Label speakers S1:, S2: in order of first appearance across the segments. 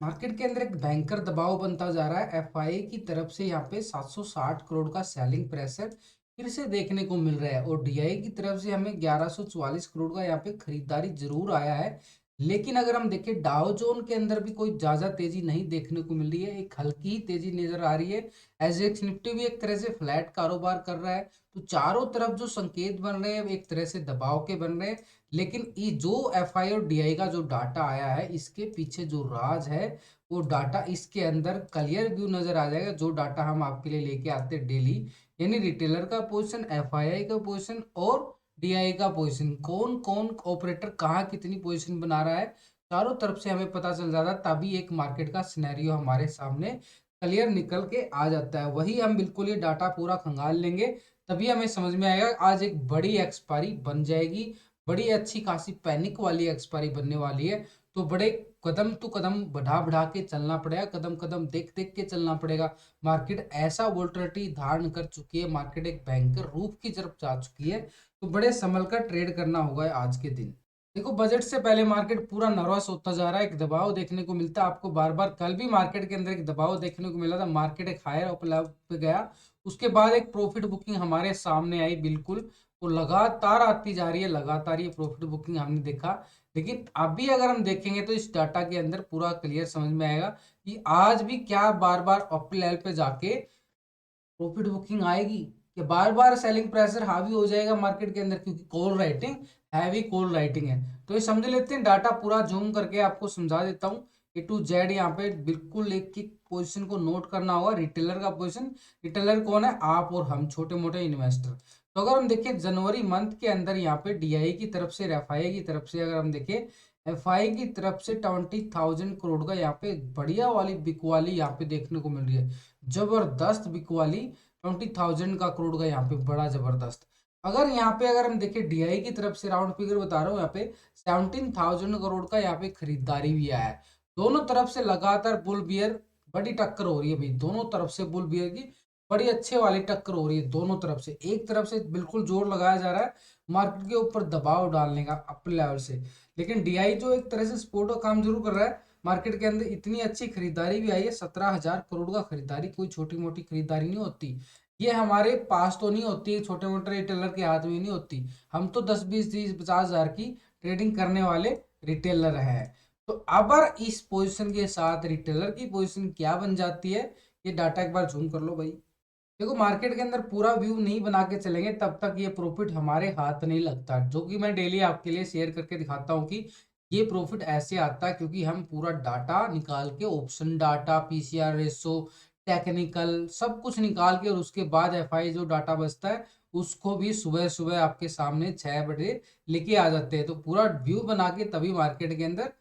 S1: Market के अंदर एक भयंकर दबाव बनता जा रहा है। एफआई की तरफ से यहाँ पे 760 करोड़ का सेलिंग प्रेशर फिर से देखने को मिल रहा है और डीआई की तरफ से हमें 1144 करोड़ का यहाँ पे खरीदारी जरूर आया है। लेकिन अगर हम देखें डाउ जोन के अंदर भी कोई ज्यादा तेजी नहीं देखने को मिल रही है, एक हल्की ही तेजी नजर आ रही है। एसजीएक्स निफ्टी भी एक तरह से फ्लैट कारोबार कर रहा है। तो चारों तरफ जो संकेत बन रहे हैं एक तरह से दबाव के बन रहे हैं। लेकिन ये जो एफआई और डीआई का जो डाटा आया है इसके पीछे जो राज है वो डाटा इसके अंदर क्लियर व्यू नजर आ जाएगा। जो डाटा हम आपके लिए लेके आते हैं डेली, यानी रिटेलर का पोजीशन, एफआईआई का पोजीशन और डीआई का पोजीशन, कौन कौन ऑपरेटर कहाँ कितनी पोजीशन बना रहा है, चारों तरफ से हमें पता चल जाता है। तभी एक मार्केट का सिनेरियो हमारे सामने क्लियर निकल के आ जाता है। वही हम बिल्कुल ये डाटा पूरा खंगाल लेंगे, तभी हमें समझ में आएगा। आज एक बड़ी एक्सपायरी बन जाएगी, बड़ी अच्छी खासी पैनिक वाली एक्सपायरी बनने वाली है। तो बड़े कदम तो कदम बढ़ा बढ़ा के चलना पड़ेगा, कदम कदम देख देख के चलना पड़ेगा। मार्केट ऐसा वोल्टिलिटी धारण कर चुकी है, मार्केट एक भयंकर रूप की तरफ जा चुकी है। तो बड़े संभल कर ट्रेड करना होगा आज के दिन। देखो, बजट से पहले मार्केट पूरा नर्वस होता जा रहा है, एक दबाव देखने को मिलता है आपको बार बार। कल भी मार्केट के अंदर एक दबाव देखने को मिला था, मार्केट एक हायर अप लेवल पे गया, उसके बाद एक प्रॉफिट बुकिंग हमारे सामने आई। बिल्कुल वो लगातार आती जा रही है, लगातार ये प्रॉफिट बुकिंग हमने देखा। लेकिन अभी अगर हम देखेंगे तो इस डाटा के अंदर पूरा क्लियर समझ में आएगा कि आज भी क्या बार बार अप लेवल पे जाके प्रॉफिट बुकिंग आएगी, कि बार बार सेलिंग प्रेशर हावी हो जाएगा मार्केट के अंदर, क्योंकि call writing heavy call writing है। तो ये समझ लेते हैं, डाटा पूरा जूम करके आपको समझा देता हूँ ए टू जेड। यहाँ पे बिल्कुल एक एक पोजीशन को नोट करना होगा। रिटेलर का पोजीशन, रिटेलर कौन है? आप और हम, छोटे मोटे इन्वेस्टर। तो अगर हम देखें जनवरी मंथ के अंदर यहाँ पे डीआई की तरफ से, एफआई की तरफ से, अगर हम देखें एफआई की तरफ से 20,000 करोड़ का यहाँ पे बढ़िया वाली बिकवाली यहाँ पे देखने को मिल रही है। जबरदस्त बिकवाली, 20,000 का करोड़ का यहाँ पे बड़ा जबरदस्त। अगर यहाँ पे अगर हम देखें डीआई की तरफ से, राउंड फिगर बता रहा हूँ, यहाँ पे 17,000 करोड़ का यहाँ पे खरीदारी भी आया है। दोनों तरफ से लगातार बुल बियर बड़ी टक्कर हो रही है भाई, दोनों तरफ से बुल बियर की बड़ी अच्छे वाली टक्कर हो रही है। दोनों तरफ से, एक तरफ से बिल्कुल जोर लगाया जा रहा है मार्केट के ऊपर दबाव डालने का अपर लेवल से। लेकिन डीआई जो एक तरह से सपोर्ट का काम जरूर कर रहा है मार्केट के अंदर। इतनी अच्छी खरीदारी भी आई है, 17,000 करोड़ का खरीदारी कोई छोटी मोटी खरीदारी नहीं होती। ये हमारे पास तो नहीं होती, छोटे मोटे रिटेलर के हाथ में नहीं होती। हम तो 10, 20, 30, 50 हजार की ट्रेडिंग करने वाले रिटेलर हैं। तो अब इस पोजीशन के साथ रिटेलर की पोजीशन क्या बन जाती है, ये डाटा एक बार जूम कर लो भाई। देखो, मार्केट के अंदर पूरा व्यू नहीं बना के चलेंगे तब तक ये प्रॉफिट हमारे हाथ नहीं लगता, जो कि मैं डेली आपके लिए शेयर करके दिखाता हूँ कि ये प्रॉफिट ऐसे आता है क्योंकि हम पूरा डाटा निकाल के, option data, PCR ratio, technical सब कुछ निकाल के, और उसके बाद एफआई जो डाटा बचता है उसको भी सुबह सुबह आपके सामने 6 बजे लेके आ जाते हैं। तो पूरा व्यू बना के तभी मार्केट के अंदर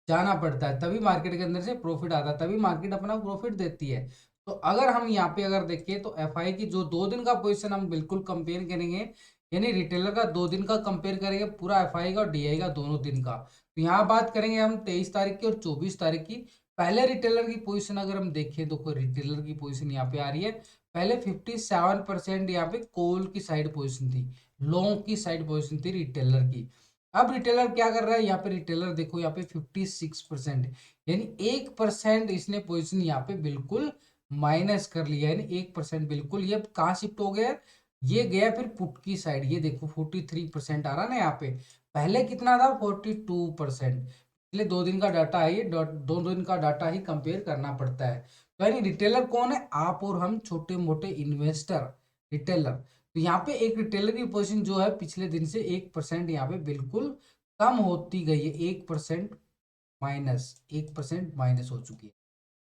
S1: जाना पड़ता है, तभी मार्केट के अंदर से प्रॉफिट आता है, तभी मार्केट अपना प्रॉफिट देती है। तो अगर हम यहाँ पे अगर देखें तो एफआई की जो 2 दिन का पोजीशन हम बिल्कुल कंपेयर करेंगे, यानी रिटेलर का 2 दिन का कंपेयर करेंगे पूरा एफआई का और डीआई का दोनों दिन का। तो यहाँ बात करेंगे हम 23 तारीख की और 24 तारीख की। पहले रिटेलर की पोजीशन अगर हम देखें तो कोई रिटेलर की पोजीशन यहाँ पे आ रही है। पहले 57% यहाँ पे कॉल की साइड पोजीशन थी, लॉन्ग की साइड पोजीशन थी रिटेलर की। अब रिटेलर क्या कर रहा है, यहाँ पे रिटेलर देखो यहाँ पे 56%, यानी 1% इसने पोजीशन यहाँ पे बिल्कुल माइनस कर लिया है। यानी 1% बिल्कुल, ये अब कहाँ शिफ्ट हो गया है, ये गया फिर पुट की साइड। ये देखो 43% आ रहा ना यहाँ पे, पहले कितना था 42%। पिछले 2 दिन का डाटा है, ये 2 दिन का डाटा ही कंपेयर करना पड़ता है। तो यानी रिटेलर कौन है? आप और हम, छोटे मोटे इन्वेस्टर रिटेलर। तो यहाँ पे एक रिटेलर की पोजीशन जो है पिछले दिन से 1% यहाँ पे बिल्कुल कम होती गई है। 1% माइनस हो चुकी है।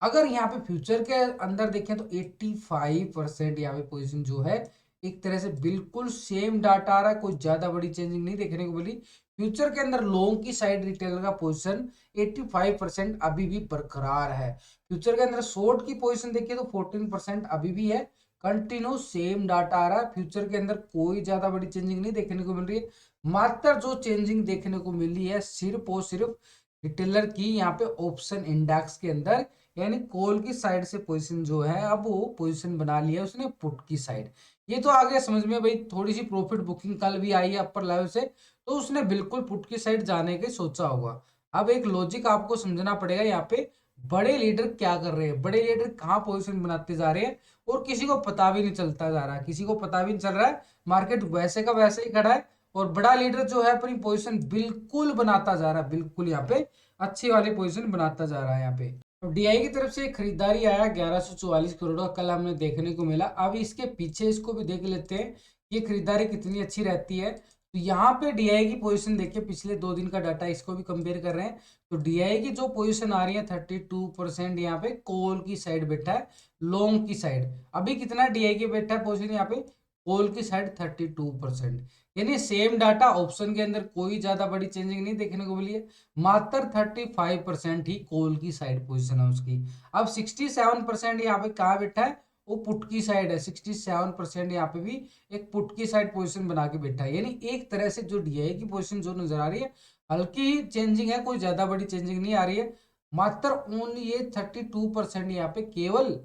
S1: अगर यहाँ पे फ्यूचर के अंदर देखें तो 85% यहाँ पे पोजीशन जो है एक तरह से बिल्कुल सेम डाटा आ रहा है, कोई ज्यादा बड़ी चेंजिंग नहीं देखने को मिली। फ्यूचर के अंदर लॉन्ग की साइड रिटेलर का पोजीशन 85% अभी भी बरकरार है। फ्यूचर के अंदर शॉर्ट की पोजीशन देखिए तो 14% अभी भी है, कंटिन्यू सेम डाटा आ रहा है। फ्यूचर के अंदर कोई ज्यादा बड़ी चेंजिंग नहीं देखने को मिल रही है। मात्र जो चेंजिंग देखने को मिली है सिर्फ और सिर्फ रिटेलर की यहाँ पे ऑप्शन इंडेक्स के अंदर, यानी कॉल की साइड से पोजीशन जो है अब वो पोजीशन बना लिया है उसने पुट की साइड। ये तो आ गया समझ में भाई, थोड़ी सी प्रॉफिट बुकिंग कल भी आई है अपर लेवल से, तो उसने बिल्कुल पुट की साइड जाने के सोचा होगा। अब एक लॉजिक आपको समझना पड़ेगा यहाँ पे, बड़े लीडर क्या कर रहे हैं, बड़े लीडर कहाँ पोजीशन बनाते जा रहे हैं और किसी को पता भी नहीं चलता जा रहा है, किसी को पता भी नहीं चल रहा है, मार्केट वैसे का वैसे ही खड़ा है और बड़ा लीडर जो है अपनी पोजीशन बिल्कुल बनाता जा रहा है, बिल्कुल यहाँ पे अच्छी वाली पोजीशन बनाता जा रहा है यहाँ पे। तो डीआई की तरफ से खरीदारी आया 1144 करोड़ का, कल हमने देखने को मिला। अब इसके पीछे इसको भी देख लेते हैं, ये खरीदारी कितनी अच्छी रहती है। तो यहाँ पे डीआई की पोजीशन देखिए, पिछले 2 दिन का डाटा, इसको भी कंपेयर कर रहे हैं। तो डीआई की जो पोजीशन आ रही है 32% यहाँ पे कोल की साइड बैठा है, लॉन्ग की साइड। अभी कितना डीआई की बैठा है पोजीशन यहाँ पे कोल की साइड 32%, यानी सेम डाटा ऑप्शन के अंदर कोई ज्यादा बड़ी चेंजिंग नहीं देखने को मिली है, मात्र 35% ही कोल की साइड पोजीशन है उसकी। अब 67% यहाँ पे कहाँ बैठा है, वो पुट की साइड है। 67% यहाँ पे भी एक पुट की साइड पोजीशन बना के बैठा है, यानी एक तरह से जो डीआई की पोजीशन जो नजर आ रही है हल्की ही चेंजिंग है, कोई ज्यादा बड़ी चेंजिंग नहीं आ रही है। मात्र ओनली ये 32% यहाँ पे, केवल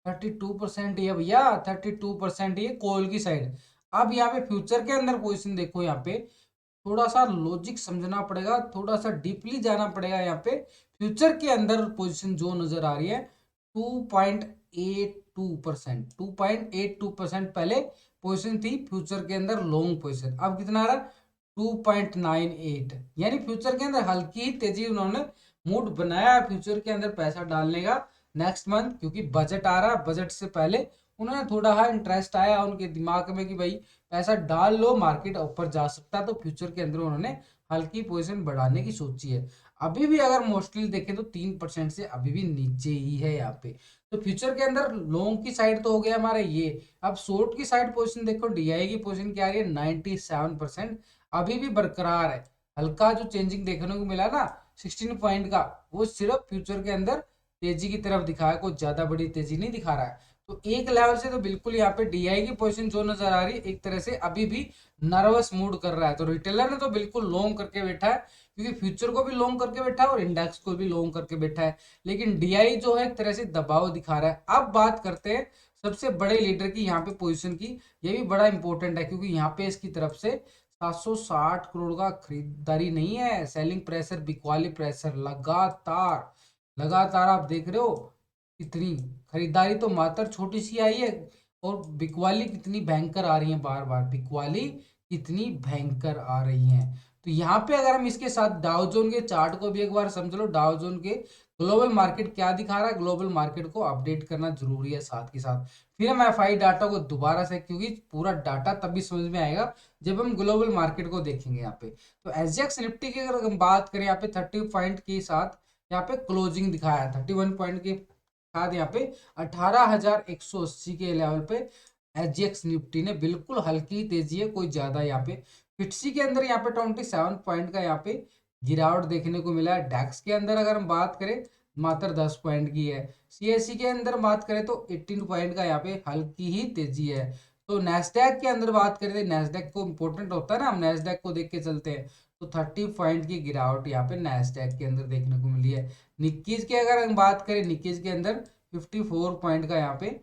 S1: 32% ये भैया, 32% ये कोल की साइड। अब यहाँ पे फ्यूचर के अंदर पोजीशन देखो, यहाँ पे थोड़ा सा लॉजिक समझना पड़ेगा, थोड़ा सा डीपली जाना पड़ेगा। यहाँ पे फ्यूचर के अंदर पोजीशन जो नजर आ रही है 2.82%, 2.82% पहले पोजीशन थी फ्यूचर के अंदर लॉन्ग पोजीशन। अब कितना आ रहा है 2.98, यानी फ्यूचर के अंदर हल्की ही तेजी उन्होंने मूड बनाया है फ्यूचर के अंदर पैसा डालने का नेक्स्ट मंथ, क्योंकि बजट आ रहा है। बजट से पहले उन्होंने थोड़ा सा इंटरेस्ट आया उनके दिमाग में कि भाई पैसा डाल लो, मार्केट ऊपर जा सकता है, तो फ्यूचर के अंदर उन्होंने हल्की पोजीशन बढ़ाने की सोची है। अभी भी अगर मोस्टली देखें तो 3% से अभी भी नीचे ही है यहाँ पे। तो फ्यूचर के अंदर लॉन्ग की साइड तो हो गया हमारा ये। अब शॉर्ट की साइड पोजीशन देखो, डीआई की पोजीशन क्या आ रही है 97%, अभी भी बरकरार है। हल्का जो चेंजिंग देखने को मिला ना 16 पॉइंट का, वो सिर्फ फ्यूचर के अंदर तेजी की तरफ दिखा है, कोई ज्यादा बड़ी तेजी नहीं दिखा रहा है। तो एक लेवल से तो बिल्कुल यहाँ पे डीआई की पोजीशन जो नजर आ रही है एक तरह से अभी भी नर्वस मूड कर रहा है। तो रिटेलर ने तो बिल्कुल लॉन्ग करके बैठा है, क्योंकि फ्यूचर को भी लॉन्ग करके बैठा है और इंडेक्स को भी लॉन्ग करके बैठा है। लेकिन डीआई जो है एक तरह से दबाव दिखा रहा है। अब बात करते हैं सबसे बड़े लीडर की यहाँ पे पोजीशन की, ये भी बड़ा इंपॉर्टेंट है, क्योंकि यहाँ पे इसकी तरफ से 760 करोड़ का खरीदारी नहीं है, सेलिंग प्रेशर, बिकवाली प्रेशर लगातार लगातार आप देख रहे हो। इतनी खरीदारी तो मात्र छोटी सी आई है, और बिकवाली कितनी भयंकर आ रही है, बार बार बिकवाली कितनी भयंकर आ रही है। तो यहाँ पे अगर हम इसके साथ डाउ जोन के चार्ट को भी एक बार समझ लो, डाउ जोन के ग्लोबल मार्केट क्या दिखा रहा है, ग्लोबल मार्केट को अपडेट करना जरूरी है साथ के साथ। फिर हम एफआई डाटा को दोबारा से, क्योंकि पूरा डाटा तभी समझ में आएगा जब हम ग्लोबल मार्केट को देखेंगे यहाँ पे। तो एसजीएक्स निफ्टी की अगर हम बात करें यहाँ पे 30 पॉइंट के साथ यहाँ पे क्लोजिंग दिखाया है, 31 पॉइंट के साथ यहाँ पे 18,180 के लेवल पे एसजीएक्स निफ्टी ने बिल्कुल हल्की तेजी है, कोई ज्यादा यहाँ पे। फिफ्टी के अंदर यहाँ पे 27 पॉइंट का यहाँ पे गिरावट देखने को मिला है। डैक्स के अंदर अगर हम बात करें मात्र 10 पॉइंट की है। सीएससी के अंदर बात करें तो 18 पॉइंट का यहाँ पे हल्की ही तेजी है। तो नैस्डैक के अंदर बात करें तो नैस्डैक को इंपॉर्टेंट होता है ना, हम नैस्डैक को देख के चलते हैं। तो 30 पॉइंट की गिरावट यहाँ पे नैस्डैक के अंदर देखने को मिली है। निक्कीज की अगर हम बात करें, निक्कीज के अंदर 54 पॉइंट का यहाँ पे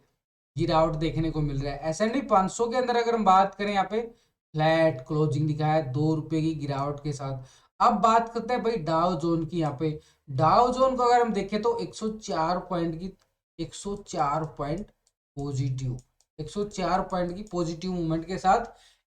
S1: गिरावट देखने को मिल रहा है। एसएनडी 500 के अंदर अगर हम बात करें, यहाँ पे फ्लैट क्लोजिंग दिखाया है 2 रुपए की गिरावट के साथ। अब बात करते हैं भाई डाउ जोन की। यहाँ पे डाउ जोन को अगर हम देखें तो 104 पॉइंट की, 104 पॉइंट पॉजिटिव, 104 पॉइंट की पॉजिटिव मूवमेंट के साथ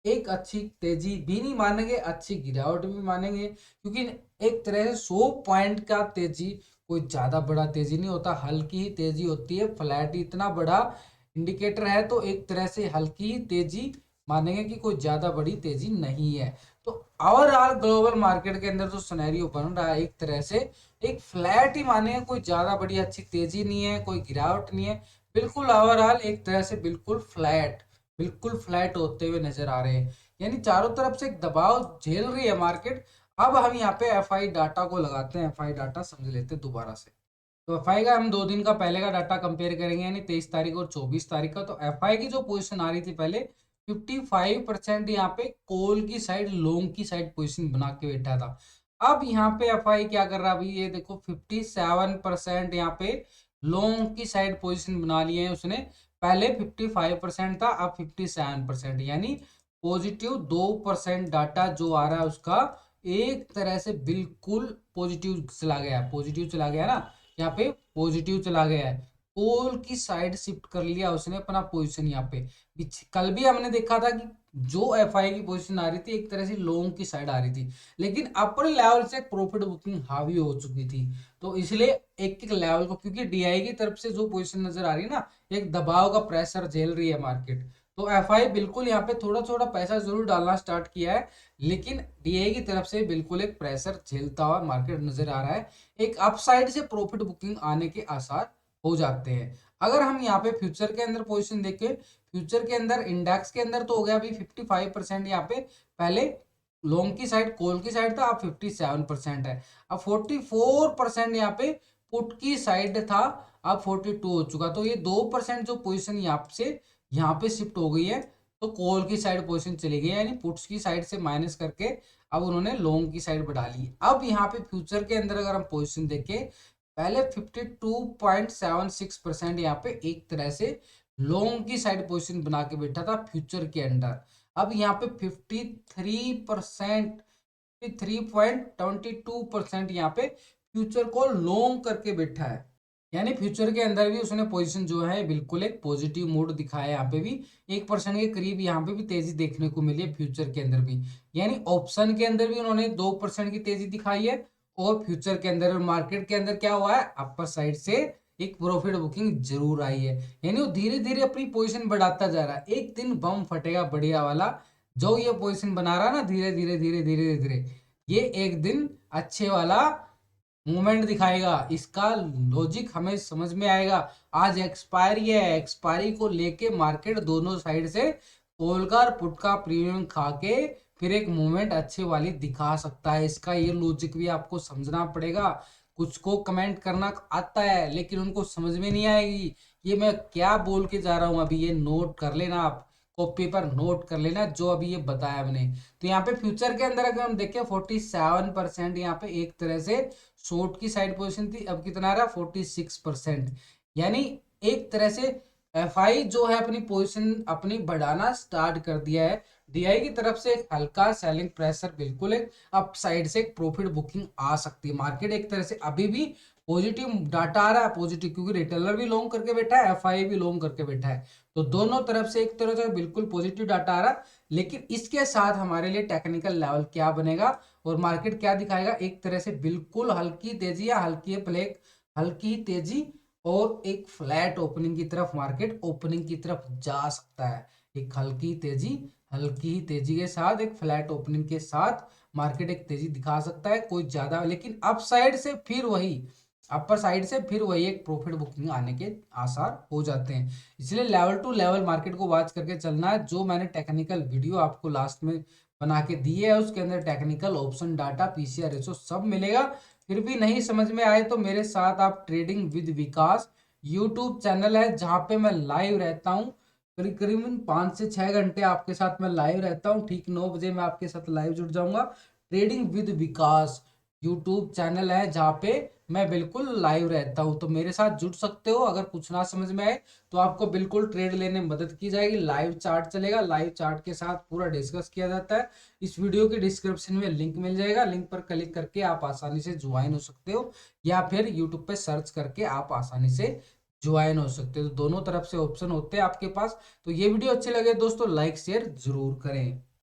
S1: एक अच्छी तेजी भी नहीं मानेंगे, अच्छी गिरावट भी मानेंगे, क्योंकि एक तरह से 100 पॉइंट का तेजी कोई ज्यादा बड़ा तेजी नहीं होता, हल्की ही तेजी होती है। फ्लैट इतना बड़ा इंडिकेटर है तो एक तरह से हल्की ही तेजी मानेंगे कि कोई ज्यादा बड़ी तेजी नहीं है। तो ओवरऑल ग्लोबल मार्केट के अंदर जो सिनेरियो बन रहा है एक तरह से एक फ्लैट ही मानेंगे, कोई ज्यादा बड़ी अच्छी तेजी नहीं है, कोई गिरावट नहीं है, बिल्कुल ओवरऑल एक तरह से बिल्कुल फ्लैट, बिल्कुल फ्लैट होते हुए नजर आ रहे हैं। यानी चारों तरफ से एक दबाव झेल रही है मार्केट। अब हम यहाँ पे एफआई डाटा को लगाते हैं, एफआई डाटा समझ लेते हैं दोबारा से। तो एफआई का हम 2 दिन का पहले का डाटा कंपेयर करेंगे, यानी 23 तारीख और 24 तारीख का। तो एफआई की जो पोजीशन आ रही थी पहले 55% यहाँ पे कोल की साइड, लॉन्ग की साइड पोजीशन बना के बैठा था। अब यहाँ पे एफआई क्या कर रहा है, अभी ये देखो 57% यहाँ पे लॉन्ग की साइड पोजीशन बना लिए हैं उसने। पहले 55% था, अब 57%, यानी पॉजिटिव 2% डाटा जो आ रहा है उसका एक तरह से बिल्कुल पॉजिटिव चला गया, पॉजिटिव चला गया ना। यहाँ पे पॉजिटिव चला गया है, कॉल की साइड शिफ्ट कर लिया उसने अपना पोजीशन यहाँ पे। कल भी हमने देखा था कि जो एफआई की पोजीशन आ रही थी एक तरह से लॉन्ग की साइड आ रही थी, लेकिन अपर लेवल से प्रॉफिट बुकिंग हावी हो चुकी थी। तो इसलिए एक एक लेवल को, क्योंकि डीआई की तरफ से जो पोजीशन नजर आ रही है ना, एक दबाव का प्रेशर झेल रही है मार्केट। तो एफआई बिल्कुल यहाँ पे थोड़ा थोड़ा पैसा जरूर डालना स्टार्ट किया है, लेकिन डीआई की तरफ से बिल्कुल एक प्रेशर झेलता हुआ मार्केट नजर आ रहा है। एक अपसाइड से प्रॉफिट बुकिंग आने के आसार हो जाते हैं। अगर हम यहाँ पे फ्यूचर के अंदर पोजीशन देखें, फ्यूचर के अंदर इंडेक्स के अंदर तो हो गया अभी 55% यहाँ पे, पहले लॉन्ग की साइड कॉल की साइड था, अब 57% है। अब 44% यहाँ पे पुट की साइड था, अब 42 हो चुका। तो ये 2% जो पोजीशन यहाँ से यहाँ पे शिफ्ट हो गई है, तो कॉल की साइड पोजीशन चली गई है, यानी पुट्स की साइड से माइनस करके अब उन्होंने लॉन्ग की साइड बढ़ा ली। अब यहाँ पे फ्यूचर के अंदर अगर हम पोजीशन देखें, पहले 52.76% यहाँ पे एक तरह से लॉन्ग की साइड पोजीशन बना के बैठा था फ्यूचर के अंदर। अब यहाँ पे 53.22% यहाँ पे फ्यूचर को लॉन्ग करके बैठा है, यानी फ्यूचर के अंदर भी उसने पोजीशन जो है बिल्कुल एक पॉजिटिव मूड दिखाया है। यहाँ पे भी 1% के करीब यहाँ पे भी तेजी देखने को मिली है फ्यूचर के अंदर भी, यानी ऑप्शन के अंदर भी उन्होंने 2% की तेजी दिखाई है, और फ्यूचर के अंदर मार्केट के अंदर क्या हुआ है, अपर साइड से एक प्रॉफिट बुकिंग जरूर आई है, यानी वो धीरे धीरे अपनी पोजीशन बढ़ाता जा रहा है। एक दिन बम फटेगा बढ़िया वाला, जो ये पोजीशन बना रहा है ना धीरे धीरे धीरे धीरे धीरे, ये एक दिन अच्छे वाला मूवमेंट दिखाएगा। इसका लॉजिक हमें समझ में आएगा। आज एक्सपायरी है, एक्सपायरी को लेके मार्केट दोनों साइड से कॉल का और पुट का प्रीमियम खा के फिर एक मूवमेंट अच्छे वाली दिखा सकता है। इसका ये लॉजिक भी आपको समझना पड़ेगा। कुछ को कमेंट करना आता है लेकिन उनको समझ में नहीं आएगी ये मैं क्या बोल के जा रहा हूँ। अभी ये नोट कर लेना, आप कॉपी पर नोट कर लेना जो अभी ये बताया मैंने। तो यहाँ पे फ्यूचर के अंदर अगर हम देखें 47% यहाँ पे एक तरह से शॉर्ट की साइड पोजीशन थी, अब कितना आ रहा है 46%, यानी एक तरह से एफआई जो है अपनी पोजीशन अपनी बढ़ाना स्टार्ट कर दिया है। डीआई की तरफ से एक हल्का सेलिंग प्रेशर, बिल्कुल एक अप साइड से एक प्रॉफिट बुकिंग आ सकती है। मार्केट एक तरह से अभी भी पॉजिटिव डाटा आ रहा है, पॉजिटिव, क्योंकि रिटेलर भी लॉन्ग करके बैठा है, एफआई भी लॉन्ग करके बैठा है। तो दोनों तरफ से एक तरह से बिल्कुल पॉजिटिव डाटा आ रहा है, लेकिन इसके साथ हमारे लिए टेक्निकल लेवल क्या बनेगा और मार्केट क्या दिखाएगा। एक तरह से बिल्कुल हल्की तेजी या हल्की प्लेक, हल्की तेजी और एक फ्लैट ओपनिंग की तरफ मार्केट ओपनिंग की तरफ जा सकता है। एक हल्की तेजी, हल्की ही तेजी के साथ एक फ्लैट ओपनिंग के साथ मार्केट एक तेजी दिखा सकता है, कोई ज्यादा, लेकिन अप साइड से फिर वही, अपर साइड से फिर वही एक प्रॉफिट बुकिंग आने के आसार हो जाते हैं। इसलिए लेवल टू लेवल मार्केट को वॉच करके चलना है। जो मैंने टेक्निकल वीडियो आपको लास्ट में बना के दी है उसके अंदर technical option data PCR ratio सब मिलेगा। फिर भी नहीं समझ में आए तो मेरे साथ आप trading with Vikas YouTube channel है जहाँ पे मैं लाइव रहता हूँ, करीब करीबन 5 से 6 घंटे आपके साथ मैं लाइव रहता हूँ। ठीक 9 बजे मैं आपके साथ लाइव जुड़ जाऊंगा। Trading with Vikas YouTube channel है जहाँ पे मैं बिल्कुल लाइव रहता हूँ, तो मेरे साथ जुड़ सकते हो। अगर कुछ ना समझ में आए तो आपको बिल्कुल ट्रेड लेने में मदद की जाएगी। लाइव चार्ट चलेगा, लाइव चार्ट के साथ पूरा डिस्कस किया जाता है। इस वीडियो के डिस्क्रिप्शन में लिंक मिल जाएगा, लिंक पर क्लिक करके आप आसानी से ज्वाइन हो सकते हो, या फिर यूट्यूब पे सर्च करके आप आसानी से ज्वाइन हो सकते हो। तो दोनों तरफ से ऑप्शन होते हैं आपके पास। तो ये वीडियो अच्छे लगे दोस्तों लाइक शेयर जरूर करें।